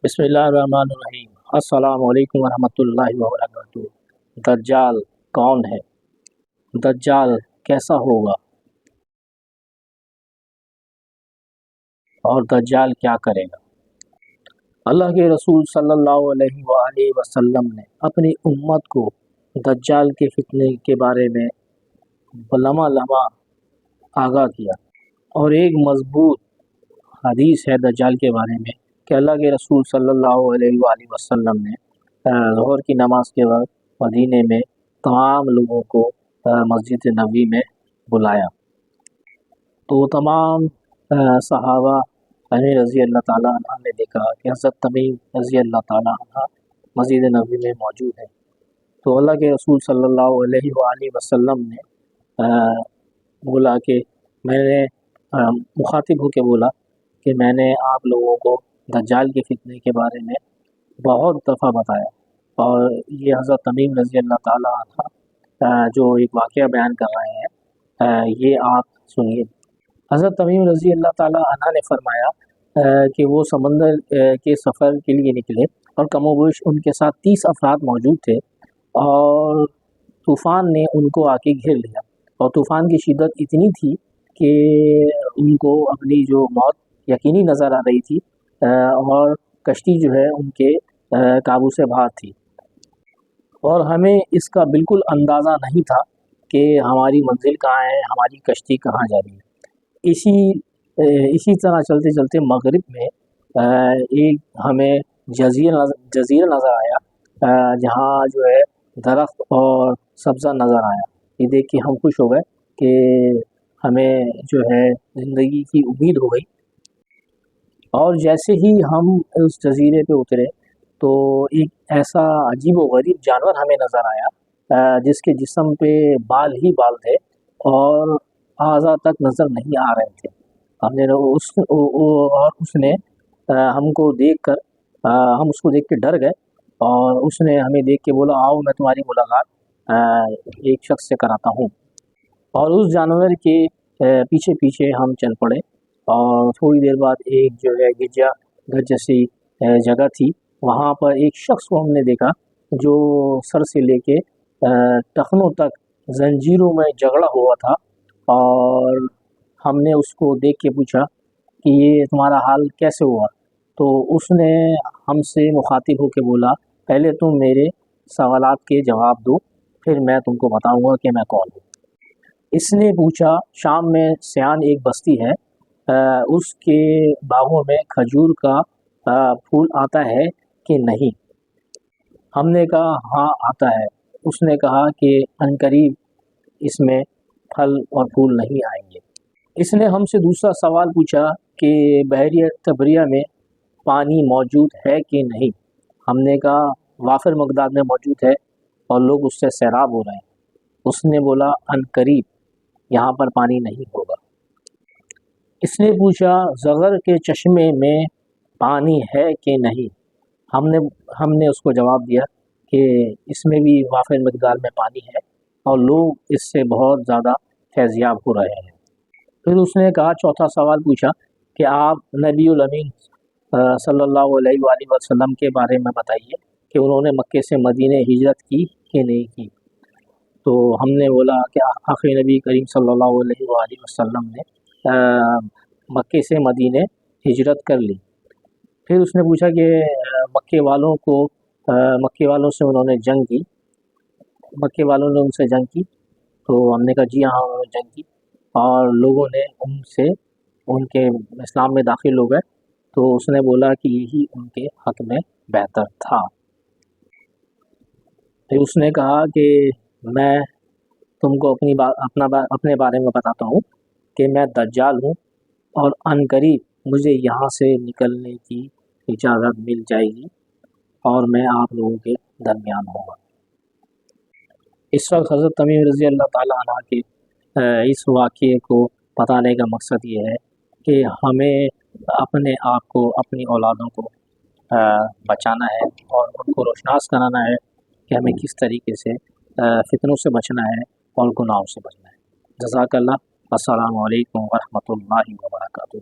بسم اللہ الرحمن الرحیم۔ السلام علیکم ورحمۃ اللہ وبرکاتہ۔ دجال کون ہے؟ دجال کیسا ہوگا اور دجال کیا کرے گا؟ اللہ کے رسول صلی اللہ علیہ وآلہ وسلم نے اپنی امت کو دجال کے فتنے کے بارے میں لمحہ لمحہ آگاہ کیا، اور ایک مضبوط حدیث ہے دجال کے بارے میں کہ اللہ کے رسول صلی اللہ علیہ وآلہ وسلم نے ظہر کی نماز کے وقت مدینے میں تمام لوگوں کو مسجد نبوی میں بلایا، تو تمام صحابہ علی رضی اللہ تعالیٰ عنہ نے دیکھا کہ حضرت تمیم رضی اللہ تعالیٰ عنہ مسجد نبوی میں موجود ہے، تو اللہ کے رسول صلی اللہ علیہ وآلہ وسلم نے بولا کہ میں نے مخاطب ہو کے بولا کہ میں نے آپ لوگوں کو دجال کے فتنے کے بارے میں بہت دفعہ بتایا، اور یہ حضرت تمیم رضی اللہ تعالیٰ عنہ جو ایک واقعہ بیان کر رہے ہیں یہ آپ سنیے۔ حضرت تمیم رضی اللہ تعالیٰ عنہ نے فرمایا کہ وہ سمندر کے سفر کے لیے نکلے اور کم و بیش ان کے ساتھ 30 افراد موجود تھے، اور طوفان نے ان کو آ کے گھیر لیا، اور طوفان کی شدت اتنی تھی کہ ان کو اپنی جو موت یقینی نظر آ رہی تھی، اور کشتی جو ہے ان کے قابو سے باہر تھی، اور ہمیں اس کا بالکل اندازہ نہیں تھا کہ ہماری منزل کہاں ہے، ہماری کشتی کہاں جا رہی ہے۔ اسی طرح چلتے چلتے مغرب میں ایک ہمیں جزیرہ نظر آیا، جہاں جو ہے درخت اور سبزہ نظر آیا۔ یہ دیکھ کے ہم خوش ہو گئے کہ ہمیں جو ہے زندگی کی امید ہو گئی، اور جیسے ہی ہم اس جزیرے پہ اترے تو ایک ایسا عجیب و غریب جانور ہمیں نظر آیا جس کے جسم پہ بال ہی بال تھے اور اعضاء تک نظر نہیں آ رہے تھے۔ اس نے ہم کو دیکھ کر ہم اس کو دیکھ کے ڈر گئے، اور اس نے ہمیں دیکھ کے بولا آؤ میں تمہاری ملاقات ایک شخص سے کراتا ہوں، اور اس جانور کے پیچھے پیچھے ہم چل پڑے، اور تھوڑی دیر بعد ایک جو ہے گرجا گھر جیسی جگہ تھی، وہاں پر ایک شخص کو ہم نے دیکھا جو سر سے لے کے ٹخنوں تک زنجیروں میں جگڑا ہوا تھا، اور ہم نے اس کو دیکھ کے پوچھا کہ یہ تمہارا حال کیسے ہوا؟ تو اس نے ہم سے مخاطب ہو کے بولا پہلے تم میرے سوالات کے جواب دو، پھر میں تم کو بتاؤں گا کہ میں کون ہوں۔ اس نے پوچھا شام میں سیان ایک بستی ہے، اس کے باغوں میں کھجور کا پھول آتا ہے کہ نہیں؟ ہم نے کہا ہاں آتا ہے۔ اس نے کہا کہ عنقریب اس میں پھل اور پھول نہیں آئیں گے۔ اس نے ہم سے دوسرا سوال پوچھا کہ بحیرہ طبریہ میں پانی موجود ہے کہ نہیں؟ ہم نے کہا وافر مقدار میں موجود ہے اور لوگ اس سے سیراب ہو رہے ہیں۔ اس نے بولا عنقریب یہاں پر پانی نہیں ہوگا۔ اس نے پوچھا زغر کے چشمے میں پانی ہے کہ نہیں؟ ہم نے اس کو جواب دیا کہ اس میں بھی وافر مقدار میں پانی ہے اور لوگ اس سے بہت زیادہ فیضیاب ہو رہے ہیں۔ پھر اس نے کہا چوتھا سوال پوچھا کہ آپ نبی الامین صلی اللہ علیہ وآلہ وسلم کے بارے میں بتائیے کہ انہوں نے مکے سے مدینے ہجرت کی کہ نہیں کی؟ تو ہم نے بولا کہ آخری نبی کریم صلی اللہ علیہ وآلہ وسلم نے مکے سے مدینے ہجرت کر لی۔ پھر اس نے پوچھا کہ مکے والوں سے انہوں نے جنگ کی، مکے والوں نے ان سے جنگ کی؟ تو ہم نے کہا جی ہاں انہوں نے جنگ کی، اور لوگوں نے ان کے اسلام میں داخل ہو گئے، تو اس نے بولا کہ یہی ان کے حق میں بہتر تھا۔ پھر اس نے کہا کہ میں تم کو اپنے بارے میں بتاتا ہوں کہ میں دجال ہوں، اور عنقریب مجھے یہاں سے نکلنے کی اجازت مل جائے گی اور میں آپ لوگوں کے درمیان ہوں گا۔ اس وقت حضرت تمیم رضی اللہ تعالیٰ عنہ کے اس واقعے کو بتانے کا مقصد یہ ہے کہ ہمیں اپنے آپ کو اپنی اولادوں کو بچانا ہے اور ان کو روشناس کرانا ہے کہ ہمیں کس طریقے سے فتنوں سے بچنا ہے اور گناہوں سے بچنا ہے۔ جزاک اللہ۔ السلام علیکم ورحمۃ اللہ وبرکاتہ۔